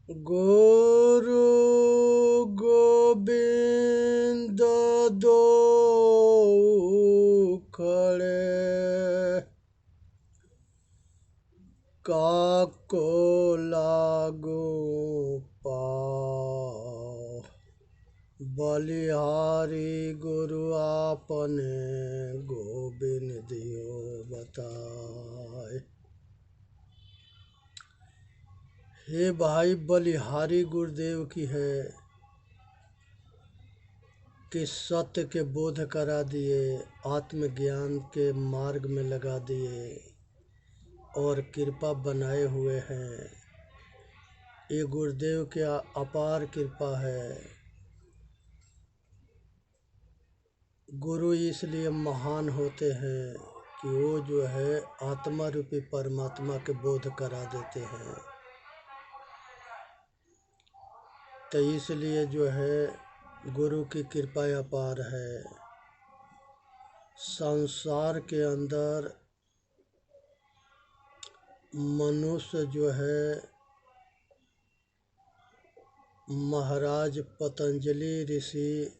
गुरु गोविंद दो खड़े काको लागू पाओ। बलिहारी गुरु आपने गोविंद दियो बताए। हे भाई, बलिहारी गुरुदेव की है कि सत्य के बोध करा दिए, आत्मज्ञान के मार्ग में लगा दिए और कृपा बनाए हुए हैं। ये गुरुदेव की अपार कृपा है। गुरु इसलिए महान होते हैं कि वो जो है आत्मा रूपी परमात्मा के बोध करा देते हैं। तो इसलिए जो है गुरु की कृपा अपार है। संसार के अंदर मनुष्य जो है महाराज पतंजलि ऋषि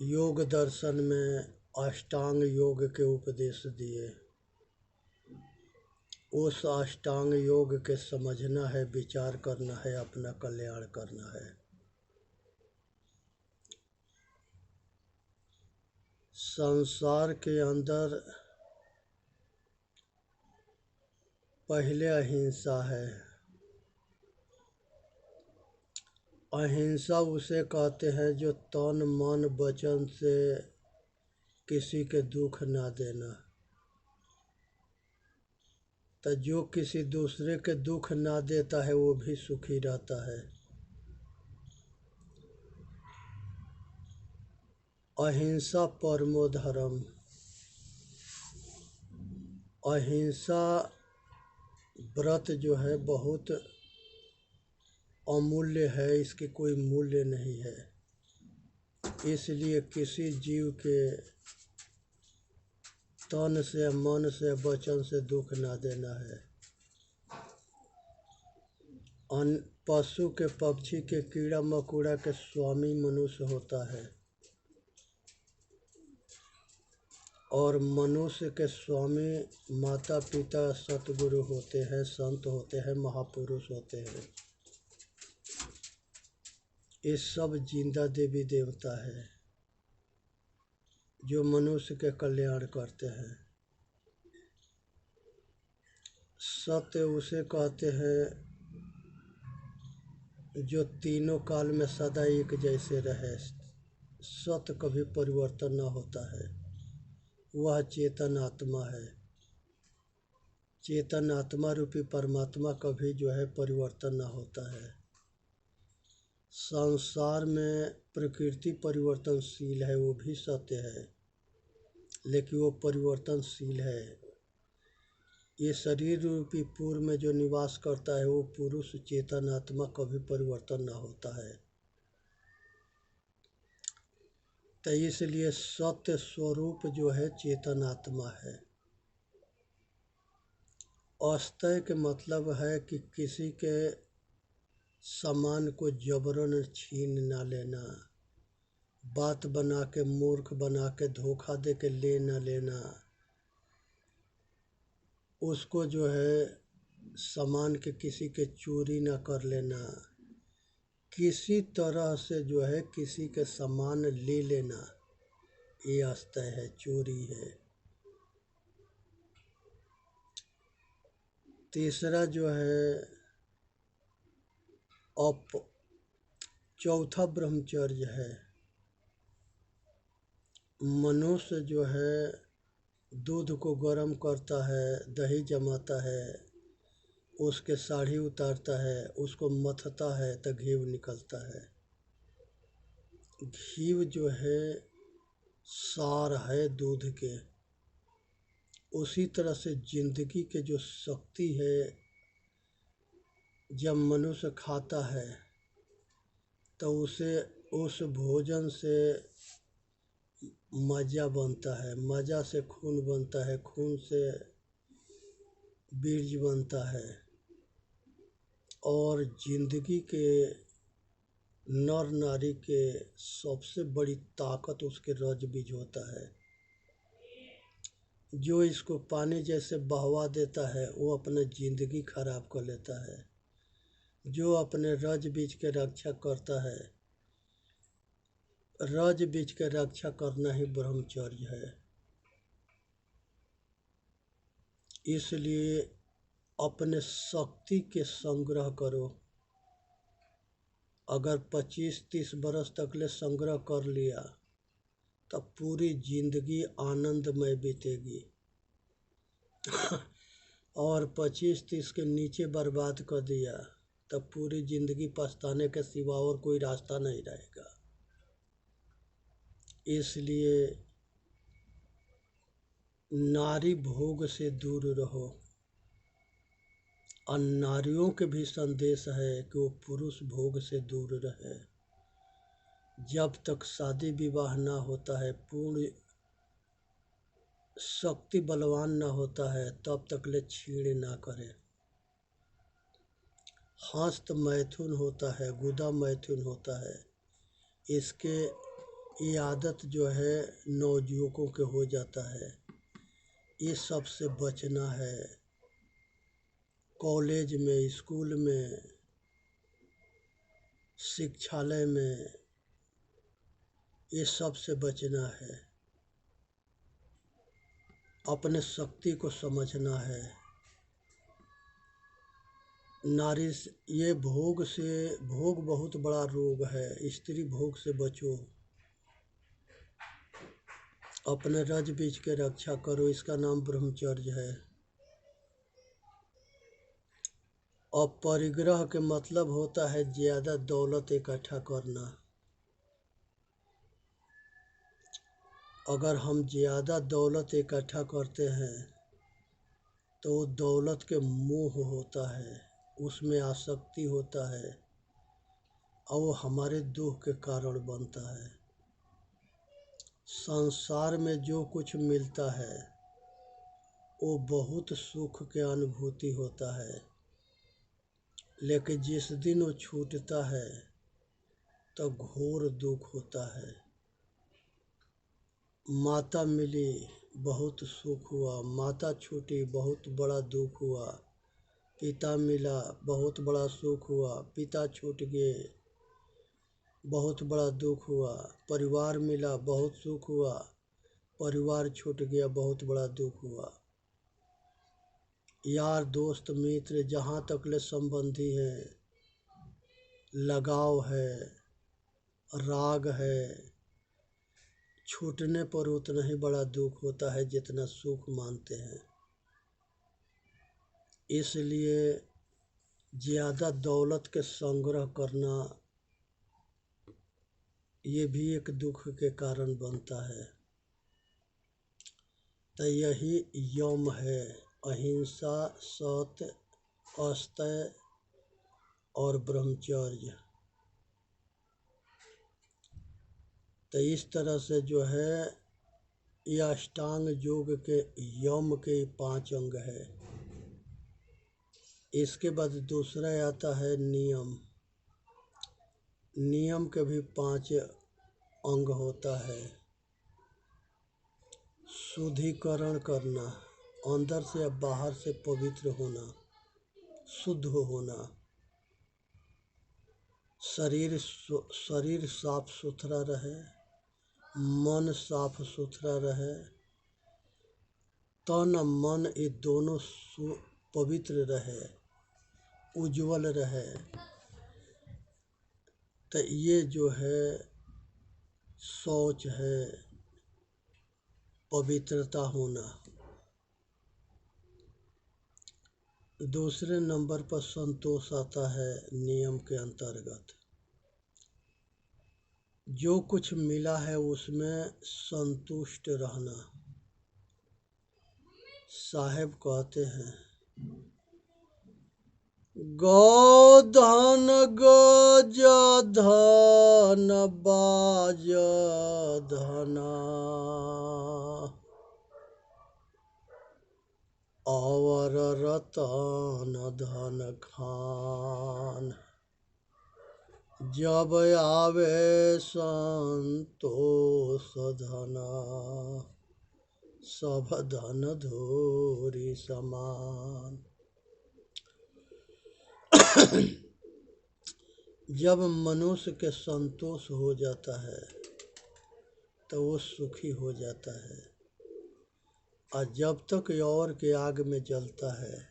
योग दर्शन में अष्टांग योग के उपदेश दिए। उस अष्टांग योग के समझना है, विचार करना है, अपना कल्याण करना है। संसार के अंदर पहले अहिंसा है। अहिंसा उसे कहते हैं जो तन मन वचन से किसी के दुख ना देना। तो जो किसी दूसरे के दुख ना देता है वो भी सुखी रहता है। अहिंसा परमो धर्म। अहिंसा व्रत जो है बहुत अमूल्य है, इसकी कोई मूल्य नहीं है। इसलिए किसी जीव के तन से, मन से, वचन से दुख ना देना है। पशु के, पक्षी के, कीड़ा मकोड़ा के स्वामी मनुष्य होता है और मनुष्य के स्वामी माता पिता सतगुरु होते हैं, संत होते हैं, महापुरुष होते हैं। ये सब जिंदा देवी देवता है जो मनुष्य के कल्याण करते हैं। सत्य उसे कहते हैं जो तीनों काल में सदा एक जैसे रहे। सत्य कभी परिवर्तन न होता है। वह चेतन आत्मा है। चेतन आत्मा रूपी परमात्मा कभी जो है परिवर्तन न होता है। संसार में प्रकृति परिवर्तनशील है, वो भी सत्य है, लेकिन वो परिवर्तनशील है। ये शरीर रूपी पूर्व में जो निवास करता है वो पुरुष चेतन आत्मा कभी परिवर्तन न होता है। तो इसलिए सत्य स्वरूप जो है चेतन आत्मा है। अस्तय के मतलब है कि किसी के सामान को जबरन छीन ना लेना, बात बना के, मूर्ख बना के, धोखा दे के ले ना लेना, उसको जो है सामान के किसी के चोरी ना कर लेना, किसी तरह से जो है किसी के सामान ले लेना, ये अस्तय है, चोरी है। तीसरा जो है चौथा ब्रह्मचर्य है। मनुष्य जो है दूध को गर्म करता है, दही जमाता है, उसके साढ़ी उतारता है, उसको मथता है तो घी निकलता है। घी जो है सार है दूध के। उसी तरह से जिंदगी के जो शक्ति है, जब मनुष्य खाता है तो उसे उस भोजन से मज्जा बनता है, मज्जा से खून बनता है, खून से बीज बनता है और जिंदगी के नर नारी के सबसे बड़ी ताकत उसके रज बीज होता है। जो इसको पानी जैसे बहवा देता है वो अपने ज़िंदगी खराब कर लेता है। जो अपने रज बीज के रक्षा करता है, रज बीज के रक्षा करना ही ब्रह्मचर्य है। इसलिए अपने शक्ति के संग्रह करो। अगर 25-30 बरस तक ले संग्रह कर लिया तब पूरी जिंदगी आनंदमय बीतेगी। और 25-30 के नीचे बर्बाद कर दिया तब पूरी जिंदगी पछताने के सिवा और कोई रास्ता नहीं रहेगा। इसलिए नारी भोग से दूर रहो। और नारियों के भी संदेश है कि वो पुरुष भोग से दूर रहे। जब तक शादी विवाह ना होता है, पूर्ण शक्ति बलवान ना होता है, तब तक ले छीड़ ना करे। हस्त मैथुन होता है, गुदा मैथुन होता है। इसके ये आदत जो है नवयुवकों के हो जाता है। ये सब से बचना है। कॉलेज में, स्कूल में, शिक्षालय में ये सब से बचना है। अपने शक्ति को समझना है। नारी ये भोग बहुत बड़ा रोग है। स्त्री भोग से बचो। अपने रज बीज के रक्षा करो। इसका नाम ब्रह्मचर्य है। और परिग्रह के मतलब होता है ज़्यादा दौलत इकट्ठा करना। अगर हम ज़्यादा दौलत इकट्ठा करते हैं तो दौलत के मोह होता है, उसमें आसक्ति होता है और वो हमारे दुख के कारण बनता है। संसार में जो कुछ मिलता है वो बहुत सुख के अनुभूति होता है, लेकिन जिस दिन वो छूटता है तो घोर दुख होता है। माता मिली बहुत सुख हुआ, माता छूटी बहुत बड़ा दुख हुआ। पिता मिला बहुत बड़ा सुख हुआ, पिता छूट गए बहुत बड़ा दुख हुआ। परिवार मिला बहुत सुख हुआ, परिवार छूट गया बहुत बड़ा दुख हुआ। यार दोस्त मित्र जहाँ तक ले संबंधी हैं, लगाव है, राग है, छूटने पर उतना ही बड़ा दुख होता है जितना सुख मानते हैं। इसलिए ज़्यादा दौलत के संग्रह करना ये भी एक दुख के कारण बनता है। तो यही यम है, अहिंसा, सत्य, अस्तेय और ब्रह्मचर्य। तो इस तरह से जो है यह अष्टांग योग के यम के 5 अंग है। इसके बाद दूसरा आता है नियम। नियम के भी 5 अंग होता है। शुद्धिकरण करना, अंदर से या बाहर से पवित्र होना, शुद्ध होना। शरीर साफ सुथरा रहे, मन साफ सुथरा रहे, तन मन ये दोनों पवित्र रहे, उज्जवल रहे। तो ये जो है शौच है, पवित्रता होना। दूसरे नंबर पर संतोष आता है नियम के अंतर्गत। जो कुछ मिला है उसमें संतुष्ट रहना। साहेब कहते हैं गोधन गज धन बाज धना और रतन धन खान। जब आवे संतोष धना, सब धन धूरी समान। जब मनुष्य के संतोष हो जाता है तो वो सुखी हो जाता है, और जब तक और के आग में जलता है,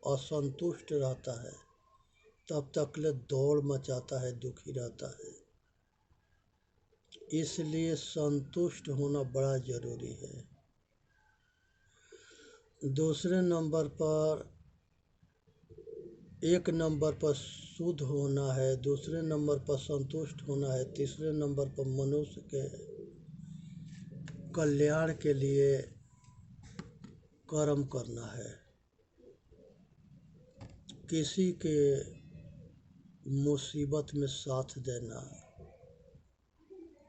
असंतुष्ट रहता है, तब तक ले दौड़ मचाता है, दुखी रहता है। इसलिए संतुष्ट होना बड़ा जरूरी है। दूसरे नंबर पर, एक नंबर पर शुद्ध होना है, दूसरे नंबर पर संतुष्ट होना है, तीसरे नंबर पर मनुष्य के कल्याण के लिए कर्म करना है। किसी के मुसीबत में साथ देना,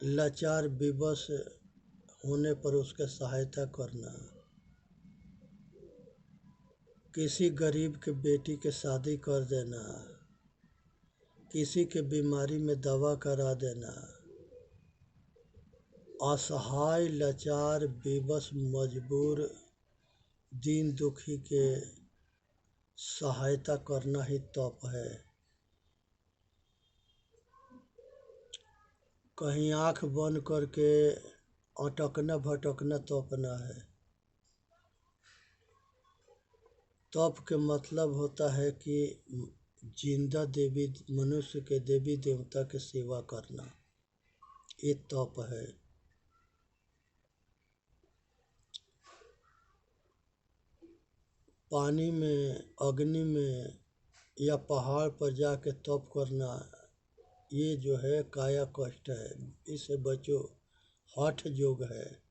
लाचार विवश होने पर उसके सहायता करना, किसी गरीब के बेटी के शादी कर देना, किसी के बीमारी में दवा करा देना, असहाय लाचार विवश मजबूर दीन दुखी के सहायता करना ही तप है। कहीं आँख बंद करके अटकना भटकना तप ना है। तप के मतलब होता है कि जिंदा देवी मनुष्य के देवी देवता के सेवा करना, ये तप है। पानी में, अग्नि में या पहाड़ पर जाके तप करना, ये जो है काया कष्ट है, इससे बचो, हठ योग है।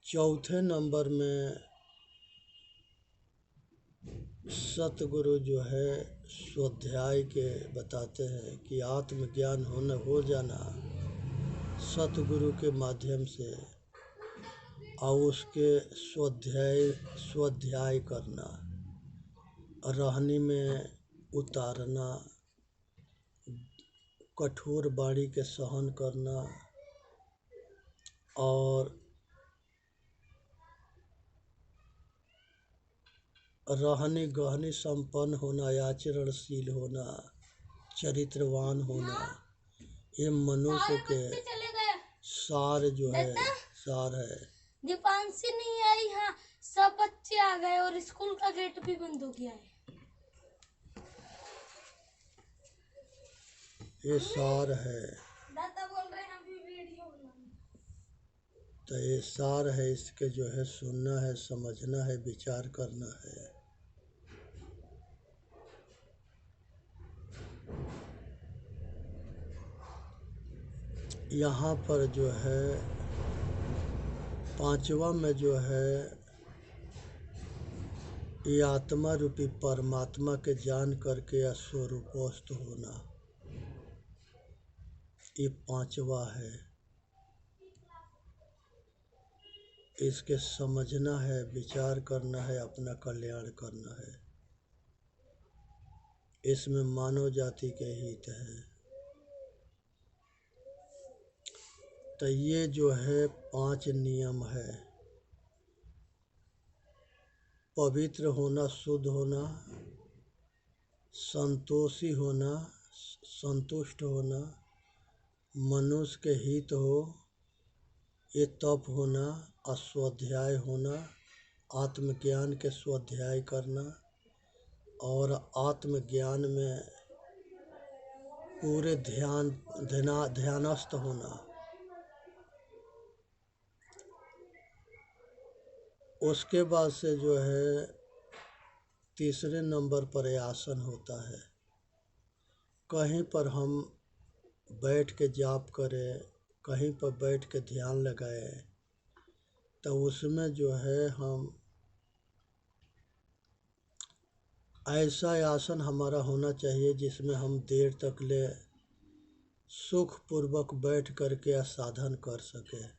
चौथे नंबर में सतगुरु जो है स्वाध्याय के बताते हैं कि आत्मज्ञान हो जाना सतगुरु के माध्यम से, और उसके स्वाध्याय करना, रहनी में उतारना, कठोर बाणी के सहन करना, और रहनी गहनी संपन्न होना, आचरणशील होना, चरित्रवान होना, ये मनुष्य के सार जो है, सार है। दीपांशी नहीं आई, हाँ सब बच्चे आ गए और स्कूल का गेट भी बंद हो गया है। ये सार है। दादा बोल रहे हैं अभी वीडियो बनाना। तो ये सार है, इसके जो है सुनना है, समझना है, विचार करना है। यहाँ पर जो है पांचवा में जो है ये आत्मा रूपी परमात्मा के जान करके स्वरूपस्थ होना, ये पांचवा है। इसके समझना है, विचार करना है, अपना कल्याण करना है। इसमें मानव जाति के हित है। तो ये जो है 5 नियम है। पवित्र होना, शुद्ध होना, संतोषी होना, संतुष्ट होना, मनुष्य के हित हो, ये तप होना, स्वाध्याय होना, आत्मज्ञान के स्वाध्याय करना, और आत्मज्ञान में पूरे ध्यानस्थ होना। उसके बाद से जो है तीसरे नंबर पर आसन होता है। कहीं पर हम बैठ के जाप करें, कहीं पर बैठ के ध्यान लगाएं, तो उसमें जो है हम ऐसा आसन हमारा होना चाहिए जिसमें हम देर तक ले सुखपूर्वक बैठ करके साधन कर सकें।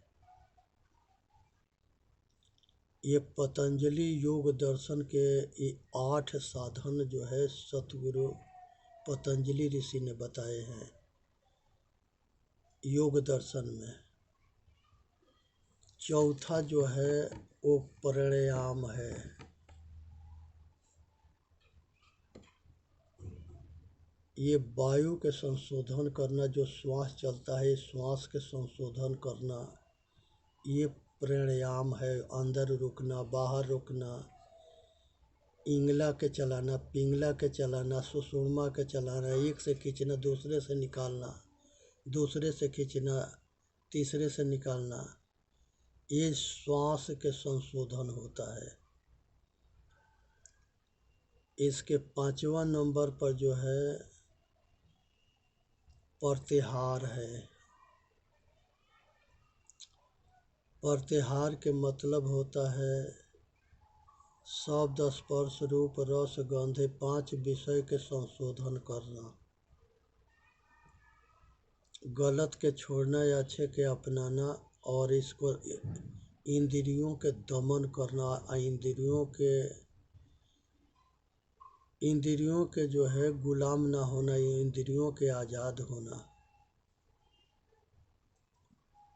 ये पतंजलि योग दर्शन के ये 8 साधन जो है सतगुरु पतंजलि ऋषि ने बताए हैं योग दर्शन में। चौथा जो है वो प्राणायाम है। ये वायु के संशोधन करना, जो श्वास चलता है श्वास के संशोधन करना, ये प्राणायाम है। अंदर रुकना, बाहर रुकना, इंगला के चलाना, पिंगला के चलाना, सुषुम्ना के चलाना, एक से खींचना, दूसरे से निकालना, दूसरे से खींचना, तीसरे से निकालना, ये श्वास के संशोधन होता है। इसके 5वां नंबर पर जो है प्रत्याहार है। प्रत्याहार के मतलब होता है शब्द, स्पर्श, रूप, रस, गंध, 5 विषय के संशोधन करना, गलत के छोड़ना या अच्छे के अपनाना, और इसको इंद्रियों के दमन करना, इंद्रियों के जो है गुलाम ना होना, इंद्रियों के आज़ाद होना।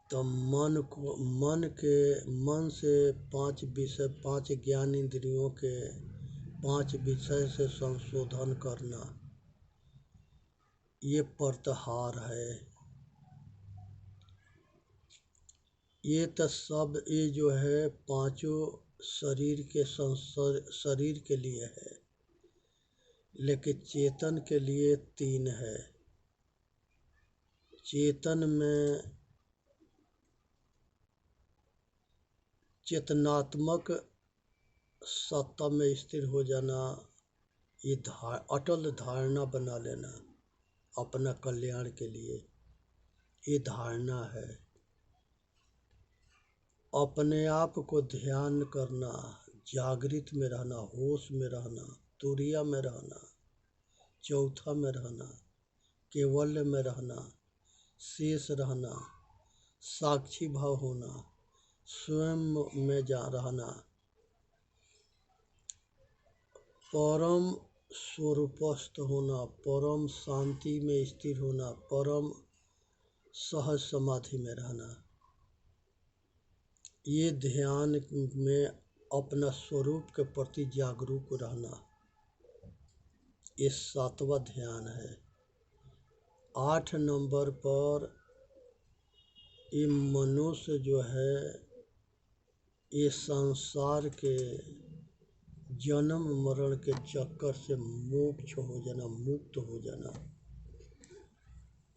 तो मन से 5 विषय, 5 ज्ञान इंद्रियों के 5 विषय से संशोधन करना, ये प्रत्याहार है। ये तो सब ये जो है पांचों शरीर के लिए है, लेकिन चेतन के लिए 3 है। चेतन में चेतनात्मक सत्ता में स्थिर हो जाना, ये अटल धारणा बना लेना अपना कल्याण के लिए, ये धारणा है। अपने आप को ध्यान करना, जागृत में रहना, होश में रहना, तुरिया में रहना, चौथा में रहना, केवल्य में रहना, शेष रहना, साक्षी भाव होना, स्वयं में रहना, परम स्वरूपस्थ होना, परम शांति में स्थिर होना, परम सहज समाधि में रहना। ये ध्यान में अपना स्वरूप के प्रति जागरूक रहना, ये 7वां ध्यान है। 8 नंबर पर ये मनुष्य जो है ये संसार के जन्म मरण के चक्कर से मोक्ष हो जाना, मुक्त हो जाना।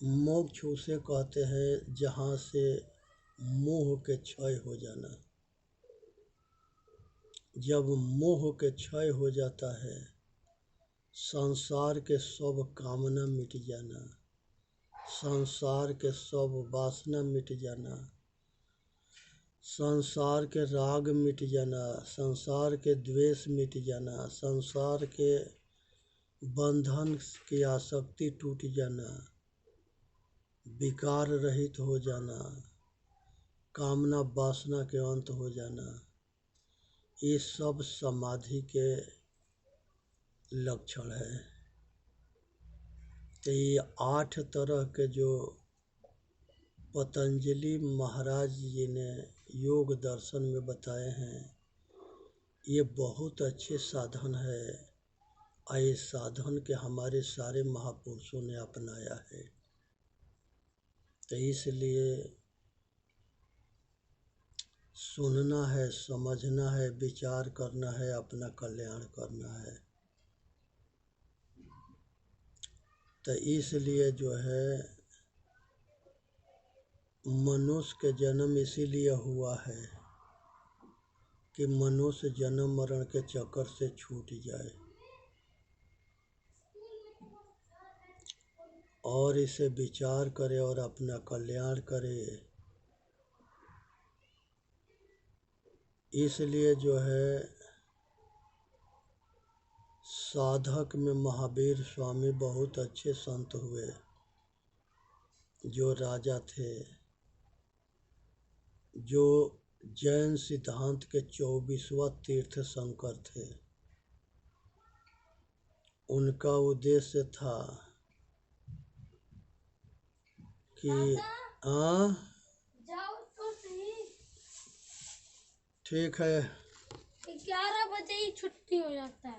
मोक्ष उसे कहते हैं जहाँ से मोह के क्षय हो जाना। जब मोह के क्षय हो जाता है, संसार के सब कामना मिट जाना, संसार के सब वासना मिट जाना, संसार के राग मिट जाना, संसार के द्वेष मिट जाना, संसार के बंधन की आसक्ति टूट जाना, विकार रहित हो जाना, कामना वासना के अंत हो जाना, ये सब समाधि के लक्षण है। तो ये 8 तरह के जो पतंजलि महाराज जी ने योग दर्शन में बताए हैं, ये बहुत अच्छे साधन है। ये साधन के हमारे सारे महापुरुषों ने अपनाया है। तो इसलिए सुनना है, समझना है, विचार करना है, अपना कल्याण करना है। तो इसलिए जो है मनुष्य के जन्म इसीलिए हुआ है कि मनुष्य जन्म मरण के चक्कर से छूट जाए और इसे विचार करे और अपना कल्याण करे। इसलिए जो है साधक में महावीर स्वामी बहुत अच्छे संत हुए, जो राजा थे, जो जैन सिद्धांत के 24वां तीर्थंकर थे। उनका उद्देश्य था कि हाँ जाओ तो सही। ठीक है 11 बजे ही छुट्टी हो जाता है।